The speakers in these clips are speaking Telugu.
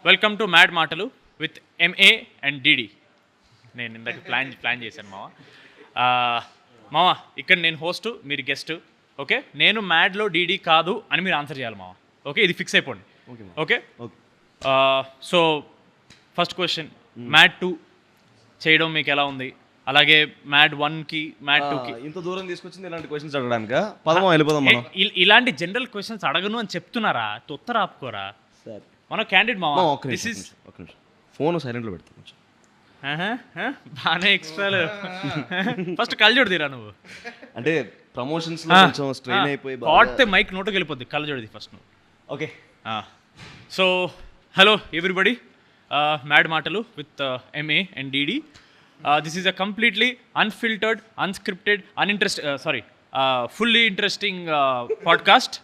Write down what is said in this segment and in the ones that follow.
వెల్కమ్ టు మ్యాడ్ మాటలు విత్ ఎంఏ అండ్ డిడి. నేను ఇందాక ప్లాన్ చేశాను మామ. ఇక్కడ నేను హోస్ట్, మీరు గెస్ట్. ఓకే, నేను మ్యాడ్లో డీడీ కాదు అని మీరు ఆన్సర్ చేయాలి మామ. ఓకే, ఇది ఫిక్స్ అయిపోండి. Okay. So first question, mad 2 చేయడం మీకు ఎలా ఉంది? అలాగే మ్యాడ్ 1కి మ్యాడ్ 2కి ఇంత దూరం తీసుకొచ్చింది ఇలాంటి క్వశ్చన్స్ అడగడానికి. పదమా వెళ్ళిపోదాం మనం. ఇలాంటి జనరల్ క్వశ్చన్స్ అడగను అని చెప్తున్నారా? తొత్తర ఆపుకోరా మన క్యాండిడేట్ మామ. దిస్ ఇస్ ఫోన్ సైలెంట్లో పెడతాను. బాగానే ఎక్స్ట్రాలు. ఫస్ట్ కళ్ళజోడు తీరా నువ్వు. అంటే ప్రమోషన్స్ కొంచెం స్ట్రెయిన్ అయిపోయి పాడితే మైక్ నోటుకి వెళ్ళిపోద్ది. కళ్ళజోడిది ఫస్ట్ నువ్వు. Okay. So hello everybody, mad మాటలు with MA and DD. This is a completely unfiltered, unscripted, fully interesting podcast.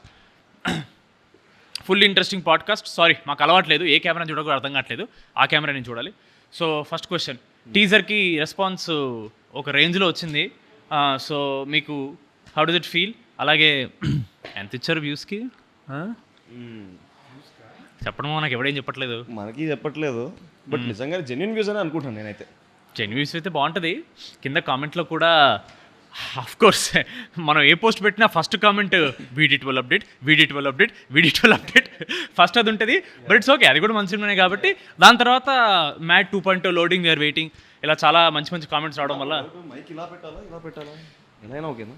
Fully interesting podcast. Sorry, మాకు అలవాట్లేదు, ఏ కెమెరా చూడకూడదు అర్థం కావట్లేదు, ఆ కెమెరా నేను చూడాలి. సో ఫస్ట్ క్వశ్చన్, టీజర్కి రెస్పాన్స్ ఒక రేంజ్లో వచ్చింది. సో మీకు హౌ డస్ ఇట్ ఫీల్? అలాగే ఎంత ఇచ్చారు వ్యూస్కి? చెప్పడం నాకు ఎవడేం చెప్పట్లేదు. మనకి చెప్పట్లేదు, బట్ నిజంగా జెన్యున్ వ్యూస్ అని అనుకుంటాను నేనైతే. జెన్యున్ వ్యూస్ అయితే బాగుంటుంది. కింద కామెంట్లో కూడా ఆఫ్ కోర్స్ మనం ఏ పోస్ట్ పెట్టినా first comment VD12 update, VD12 update, VD12 update first అది ఉంటుంది. బట్ ఇట్స్ ఓకే, అది కూడా మంచి సినిమానే కాబట్టి. దాని తర్వాత మ్యాడ్ 2.0 లోడింగ్, వీఆర్ వెయిటింగ్, ఇలా చాలా మంచి మంచి కామెంట్స్ రావడం వల్ల మైక్ ఇలా పెట్టాలా ఎలా ఓకేనా?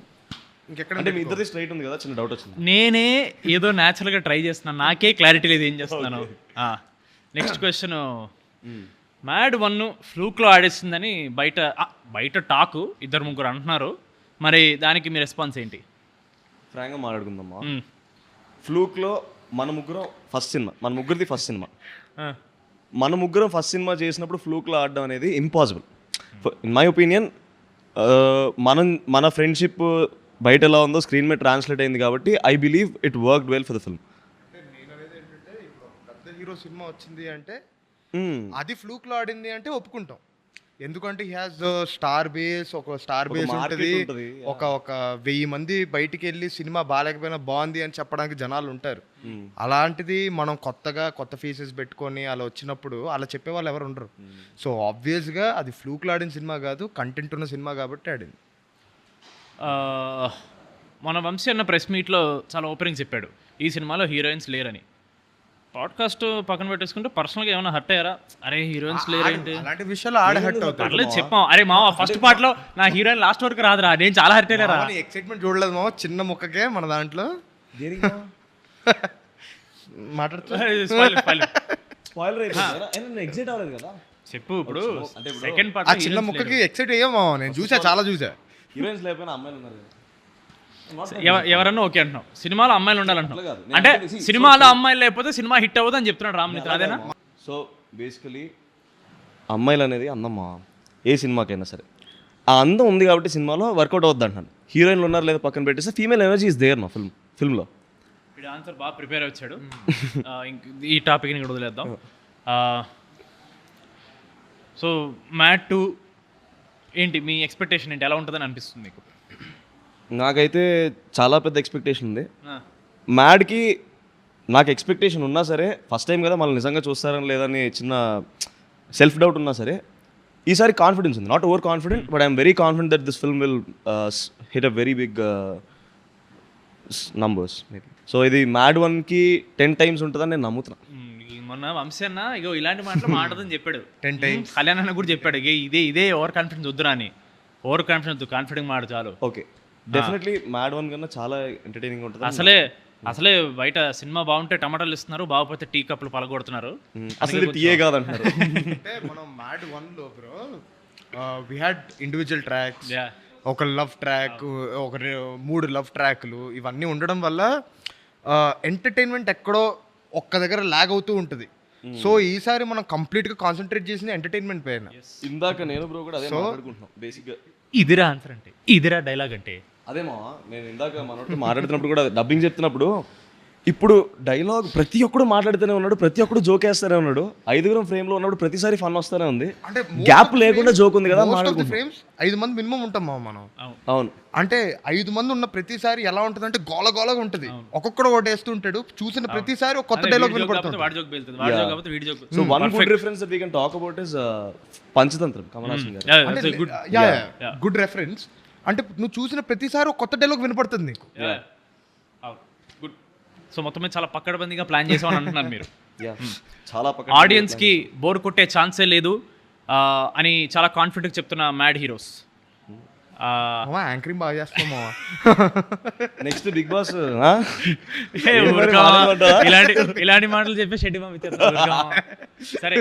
ఇంకెక్కడ మీ ఇద్దరిది స్ట్రైట్ ఉంది కదా, చిన్న డౌట్ వచ్చింది. నేనే ఏదో న్యాచురల్గా ట్రై చేస్తున్నాను, నాకే క్లారిటీ లేదు ఏం చేస్తున్నాను. నెక్స్ట్ క్వశ్చన్, మ్యాడ్ 1 ఫ్లూక్లో ఆడేస్తుందని బయట టాకు 2-3 అంటున్నారు. మరి దానికి మీ రెస్పాన్స్ ఏంటి? ఫ్రాంక్గా మాట్లాడుకుందామా. ఫ్లూక్లో మన ముగ్గురం ఫస్ట్ సినిమా, మన ముగ్గురిది ఫస్ట్ సినిమా. మన ముగ్గురం ఫస్ట్ సినిమా చేసినప్పుడు ఫ్లూక్లో ఆడడం అనేది ఇంపాసిబుల్ ఇన్ మై ఒపీనియన్. మన ఫ్రెండ్షిప్ బయట ఎలా ఉందో స్క్రీన్ మీద ట్రాన్స్లేట్ అయింది కాబట్టి I believe it worked well for the film. నేను అనేది ఏంటంటే, ఇప్పుడు పెద్ద హీరో సినిమా వచ్చింది అంటే అది ఫ్లూక్లో ఆడింది అంటే ఒప్పుకుంటాం. ఎందుకంటే హీ హాజ్ స్టార్ బేస్ ఉంటుంది. ఒక 1000 మంది బయటికి వెళ్ళి సినిమా బాగాలేకపోయినా బాగుంది అని చెప్పడానికి జనాలు ఉంటారు. అలాంటిది మనం కొత్త ఫేసెస్ పెట్టుకొని అలా వచ్చినప్పుడు అలా చెప్పే వాళ్ళు ఎవరు ఉండరు. సో ఆబ్వియస్గా అది ఫ్లూక్లో ఆడిన సినిమా కాదు, కంటెంట్ ఉన్న సినిమా కాబట్టి ఆడింది. మన వంశీ అన్న ప్రెస్ మీట్లో చాలా ఓపెనింగ్ చెప్పాడు, ఈ సినిమాలో హీరోయిన్స్ లేరని. పాడ్కాస్ట్ పక్కన పెట్టేసుకుంటే పర్సనల్గా ఏమైనా హర్ట్ అయ్యారా? అరే హీరోయిన్స్ లేరేంటి అలాంటి విషయాలు హర్ట్ అవుతారు. పర్లేదు చెప్పాం. అరే మావా ఫస్ట్ పార్ట్లో నా హీరోయిన్ లాస్ట్ వరకు రాదురా, నేను చాలా హర్ట్ అయ్యారా. ఎక్సైట్మెంట్ చూడలేదు మావ, చిన్న ముక్కకే మన దాంట్లో చెప్పు. ఇప్పుడు సెకండ్ పార్ట్ చిన్న ముక్కకి ఎక్సైట్ అయ్యా మావ, నేను చూసా, చాలా చూసా. హీరోయిన్స్ లేకపోయినా అమ్మాయిలు ఉన్నారు. ఎవరన్నా ఓకే అంటున్నావు, సినిమాలో అమ్మాయిలు ఉండాలంటున్నావు అంటే సినిమాలో అమ్మాయిలు లేకపోతే సినిమా హిట్ అవ్వదు అని చెప్తున్నాడు రామ్నిత్, అదేనా? సో బేసికలీ అమ్మాయిలు అనేది అందమ్మా, ఏ సినిమాకైనా సరే ఆ అందం ఉంది కాబట్టి సినిమాలో వర్కౌట్ అవుద్ది అంటున్నాను. హీరోయిన్లు ఉన్నారు లేదా పక్కన పెట్టేస్తే ఫీమేల్ ఎనర్జీ ఇస్ దేర్ మా ఫిల్మ్లో. వీడు ఆన్సర్ బాగా ప్రిపేర్ వచ్చాడు. ఈ టాపిక్ని కూడా వదిలేద్దాం. సో మ్యాడ్ 2 ఏంటి మీ ఎక్స్పెక్టేషన్ ఏంటి? ఎలా ఉంటుందని అనిపిస్తుంది మీకు? నాకైతే చాలా పెద్ద ఎక్స్పెక్టేషన్ ఉంది. మ్యాడ్కి నాకు ఎక్స్పెక్టేషన్ ఉన్నా సరే, ఫస్ట్ టైం కదా మళ్ళీ నిజంగా చూస్తారని లేదని చిన్న సెల్ఫ్ డౌట్ ఉన్నా సరే, ఈసారి కాన్ఫిడెన్స్ ఉంది. Not over confident, but I'm very confident that this film will hit a very big numbers maybe. So ఇది మ్యాడ్ 1కి 10 times ఉంటుందని నేను నమ్ముతున్నా. మొన్న వంశీ అన్న ఇగో ఇలాంటి మాటలు మాట్లాడదని చెప్పాడు 10 times. కళ్యాణ్ అన్న కూడా చెప్పాడు, ఇదే ఓవర్ కాన్ఫిడెన్స్ వద్దురా అని. ఓవర్ కాన్ఫిడెన్స్ వద్దు, కాన్ఫిడెంట్ మాట చాలు. ఓకే, డెఫినెట్లీ మ్యాడ్ 1 కన్నా చాలా ఎంటర్టైనింగ్ ఉంటుంది. అసలే బయట సినిమా బాగుంటే టమాటాలు ఇస్తున్నారు, బాగుపోతే టీ కప్పులు పలగొడుతున్నారు. అసలు టీయే కాదంటున్నారు. అంటే మనం మ్యాడ్ 1లో bro we had individual tracks, ఒక లవ్ ట్రాక్, ఒక 3 లవ్ ట్రాక్లు, ఇవన్నీ ఉండడం వల్ల ఎంటర్టైన్మెంట్ ఎక్కడో ఒక్క దగ్గర లాగ్ అవుతూ ఉంటుంది. సో ఈసారి మనం కంప్లీట్గా కాన్సన్ట్రేట్ చేసింది ఎంటర్టైన్మెంట్ పైన. ఇందాక నేను బ్రో కూడా అదే మాట్లాడుకుంటున్నాం. బేసిక్గా ఇదిరా ఆన్సర్ అంటే, ఇదిరా డైలాగ్ అంటే అదేమా. నేను ఇందాక మనతో మాట్లాడుతున్నప్పుడు కూడా డబ్బింగ్ చెప్తున్నప్పుడు ఇప్పుడు డైలాగ్ ప్రతి ఒక్కడు మాట్లాడుతూనే ఉన్నాడు, ప్రతి ఒక్కడు జోక్ వేస్తూనే ఉన్నాడు. 5 ఫ్రేమ్ లో ఉన్నప్పుడు ప్రతిసారి ఫన్ వస్తూనే ఉంది. అంటే గ్యాప్ లేకుండా జోక్ ఉంది కదా. ఫ్రేమ్స్ 5 మంది మినిమం ఉంటాం మనం. అవును, అంటే 5 మంది ఉన్న ప్రతిసారి ఎలా ఉంటుంది అంటే గోలగోలగా ఉంటుంది. ఒక్కొక్కడు ఒకటి వేస్తుంటాడు, చూసిన ప్రతిసారి ఒక కొత్త డైలాగ్ వినపడుతుంది. So one good reference that we can talk about is Panchatantram, Kamal Haasan garu. Good reference. అంటే నువ్వు చూసిన ప్రతిసారి ఒక కొత్త డైలాగ్ వినపడుతుంది నీకు. గుడ్. సో మొత్తం మీద చాలా పక్కడబందీగా ప్లాన్ చేసామని అంటున్నారు మీరు. చాలా ఆడియన్స్ కి బోర్ కొట్టే ఛాన్సే లేదు అని చాలా కాన్ఫిడెంట్ చెప్తున్న మ్యాడ్ హీరోస్. యాంకరింగ్ బాగా చేస్తామా? నెక్స్ట్ బిగ్ బాస్ ఇలాంటి మాటలు చెప్పి షెడ్డి పంపించారు. సరే,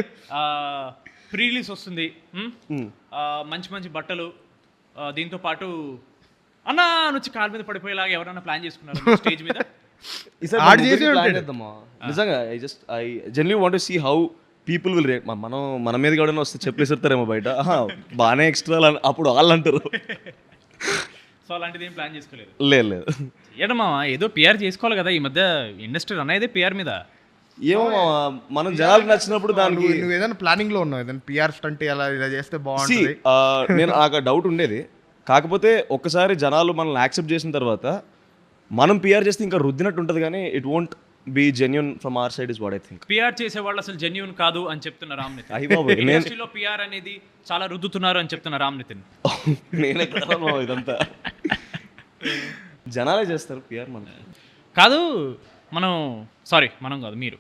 ప్రీ రిలీజ్ వస్తుంది, మంచి మంచి బట్టలు, దీంతో పాటు అన్నా నుంచి కాలు మీద పడిపోయేలాగా ఎవరైనా ప్లాన్ చేసుకున్నారు స్టేజ్ మీద? నిజంగా I generally want to see how people will react. మన మీద కూడా వస్తే చెప్పేసిస్తారేమో బయట, బాగానే ఎక్స్ట్రా అప్పుడు వాళ్ళు అంటారు. సో అలాంటిది ఏం ప్లాన్ చేసుకోలేదు? లేదు. ఏడమ్మా, ఏదో పిఆర్ చేసుకోవాలి కదా, ఈ మధ్య ఇండస్ట్రీ రన్ అయ్యేదే పిఆర్ మీద. ఏమో మనం జనాలకు నచ్చినప్పుడు దానికి నువ్వు ఏదైనా ప్లానింగ్ లో ఉన్నావు, ఏదైనా పిఆర్ స్టంట్ ఇలా చేస్తే బాగుంటుంది. నేను నాకు డౌట్ ఉండేది. కాకపోతే ఒక్కసారి జనాలు మనల్ని యాక్సెప్ట్ చేసిన తర్వాత మనం పిఆర్ చేస్తే ఇంకా రుద్దినట్టు ఉంటుంది, కానీ it won't be genuine from our side is what I think. PR చేసే వాళ్ళు అసలు జెన్యూన్ కాదు అని చెప్తున్న రామ్ నితిన్. ఇండస్ట్రీలో పిఆర్ అనేది చాలా రుద్దుతున్నారు అని చెప్తున్న రామ్ నితిన్. నేనే ఇదంతా జనాలే చేస్తారు పిఆర్. మనం కాదు, మనం కాదు, మీరు.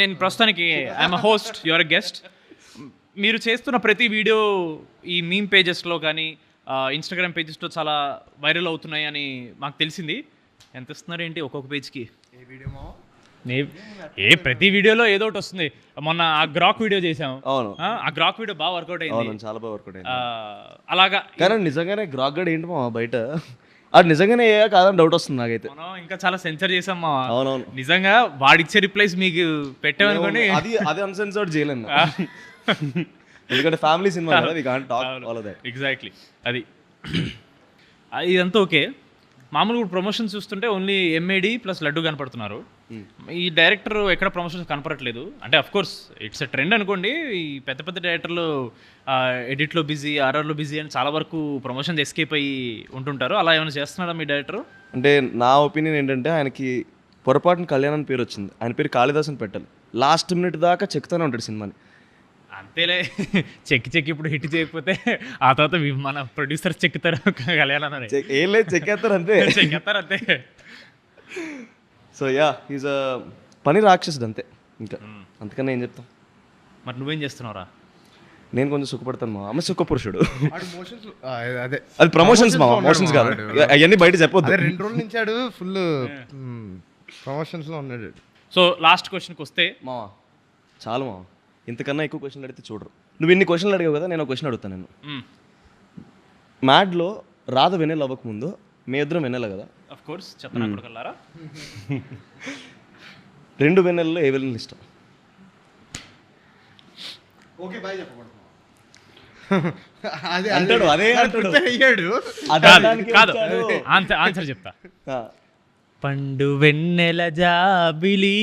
నేను ప్రస్తుతానికి I'm a host, your a guest. మీరు చేస్తున్న ప్రతి వీడియో ఈ మీమ్ పేజెస్లో కానీ ఇన్స్టాగ్రామ్ పేజెస్లో చాలా వైరల్ అవుతున్నాయి అని మాకు తెలిసింది. ఎంత ఇస్తున్నారు ఏంటి ఒక్కొక్క పేజ్కి? ప్రతి వీడియోలో ఏదో ఒకటి వస్తుంది. మొన్న ఆ గ్రాక్ వీడియో చేసాం. అవును, ఆ గ్రాక్ వీడియో బాగా వర్కౌట్ అయింది. చాలా బాగా వర్కౌట్ అయింది. అలాగా. కానీ నిజంగానే గ్రాక్ గడ్ ఏంటి మా బయట అది నిజంగానే కాదని డౌట్ వస్తుంది నాకైతే. మనం ఇంకా చాలా సెన్సర్ చేసాం మా. అవునవును, నిజంగా వాడిచ్చే రిప్లైస్ మీకు పెట్టామనుకోండి, అది అన్సెన్సర్డ్ చేయలేను. ఎందుకంటే ఫ్యామిలీ సినిమా కదా, we can't talk all of that. Exactly. అది ఇదంతా ఓకే. మామూలుగా ప్రమోషన్స్ చూస్తుంటే ఓన్లీ ఎంఏడి ప్లస్ లడ్డు కనపడుతున్నారు. ఈ డైరెక్టర్ ఎక్కడ ప్రమోషన్స్ కనపడట్లేదు. అంటే of course it's a trend అనుకోండి. ఈ పెద్ద పెద్ద డైరెక్టర్లు ఎడిట్లో బిజీ, ఆర్ఆర్లో బిజీ అని చాలా వరకు ప్రమోషన్స్ ఎస్కేప్ అయ్యి ఉంటుంటారు. అలా ఏమైనా చేస్తున్నాడా మీ డైరెక్టర్? అంటే నా ఒపీనియన్ ఏంటంటే, ఆయనకి పొరపాటున కళ్యాణ్ అని పేరు వచ్చింది. ఆయన పేరు కాళిదాస్ అని పెట్టాలి. లాస్ట్ మినిట్ దాకా చెక్తూనే ఉంటాడు సినిమాని. అంతేలే, చెక్కి ఇప్పుడు హిట్ చేయకపోతే ఆ తర్వాత మన ప్రొడ్యూసర్స్ చెక్కుతారు. కళ్యాణ్ ఏం లేదు, చెక్కేస్తారు అంతే. చెక్కేస్తారు అంతే. సో యా, ఈజ్ అ పని రాక్షసుడు అంతే, ఇంకా అంతకన్నా ఏం చెప్తాం. మరి నువ్వేం చేస్తున్నావురా? నేను కొంచెం సుఖపడతాను మా అమ్మ, సుఖ పురుషుడు. అదే అది ప్రమోషన్స్ మా, మోషన్స్ కాదు అవన్నీ బయట చెప్పొద్దు. 2 రోజుల నుంచి ఆడు ఫుల్ ప్రమోషన్స్ లో ఉన్నాడు. సో లాస్ట్ క్వశ్చన్కి వస్తే మా, చాలు మా, ఇంతకన్నా ఎక్కువ క్వశ్చన్లు అడిగితే చూడరు. నువ్వు ఇన్ని క్వశ్చన్లు అడిగావు కదా, నేను ఒక క్వశ్చన్ అడుగుతాను. నేను మ్యాడ్లో రాధ వెన్నెల అవ్వకముందు మీ ఇద్దరం వెన్నెల కదా? ఆఫ్ కోర్స్ చెప్పనా కొడుకల్లారా. 2 వెన్నెలలో ఏ వెన్నెల ఇష్టం? ఓకే బాయ్ చెప్పకూడదు. కాదు, ఆన్సర్ చెప్తా. పండు వెన్నెల జాబిలి,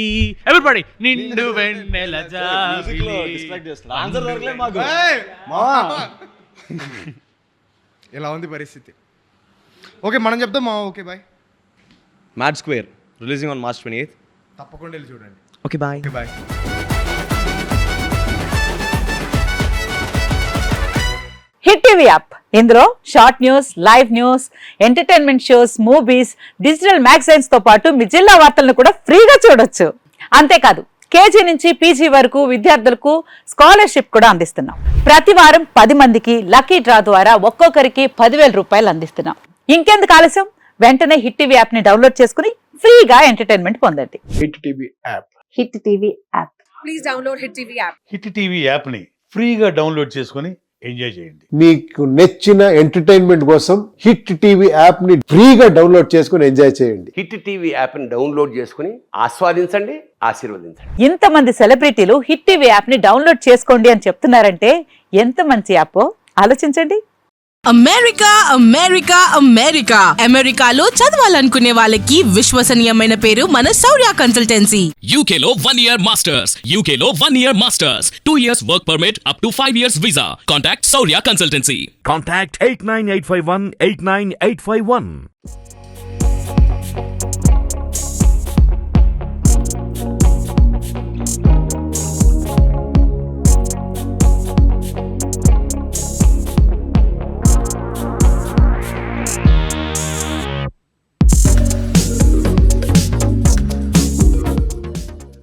ఎవరిబడి నిండు వెన్నెల జాబిలి. ఇలా ఉంది పరిస్థితి. ఓకే మనం చెప్తాం మా. Okay bye. Mad square releasing on March 28th. తప్పకుండా వెళ్ళి చూడండి. Okay bye. Bye. Hit TV app, ఇందులో short news, live news, entertainment shows, movies, digital magazines తో పాటు మీ జిల్లా వార్తలను కూడా ఫ్రీగా చూడొచ్చు. అంతేకాదు, కేజీ నుంచి పీజీ వరకు విద్యార్థులకు స్కాలర్షిప్ కూడా అందిస్తున్నాం. ప్రతి వారం 10 మందికి లక్కీ డ్రా ద్వారా ఒక్కొక్కరికి 10,000 రూపాయలు అందిస్తున్నాం. ఇంకెందుకు ఆలస్యం, వెంటనే హిట్ టీవీ యాప్ ని డౌన్లోడ్ చేసుకుని ఫ్రీగా ఎంటర్టైన్మెంట్ పొందండి. Hit TV app. Hit TV app. Please download hit TV app. Hit TV యాప్ని ఫ్రీగా డౌన్లోడ్ చేసుకొని ఎంజాయ్ చేయండి. మీకు నచ్చిన ఎంటర్టైన్మెంట్ కోసం హిట్ టీవీ యాప్ ని ఫ్రీగా డౌన్లోడ్ చేసుకొని ఎంజాయ్ చేయండి. హిట్ టీవీ యాప్ని డౌన్లోడ్ చేసుకుని ఆస్వాదించండి, ఆశీర్వదించండి. ఇంతమంది సెలబ్రిటీలు హిట్ టీవీ యాప్ ని డౌన్లోడ్ చేసుకోండి అని చెప్తున్నారంటే ఎంత మంచి యాప్ ఆలోచించండి. అమెరికా అమెరికా అమెరికా అమెరికాలో చదవాలనుకునే వాళ్ళకి విశ్వసనీయమైన పేరు మన శౌర్య కన్సల్టెన్సీ. UK లో 1 year masters. UK లో 1 year masters. 2 years work permit up to 5 years visa. Contact Saurya Consultancy. Contact 89851 89851.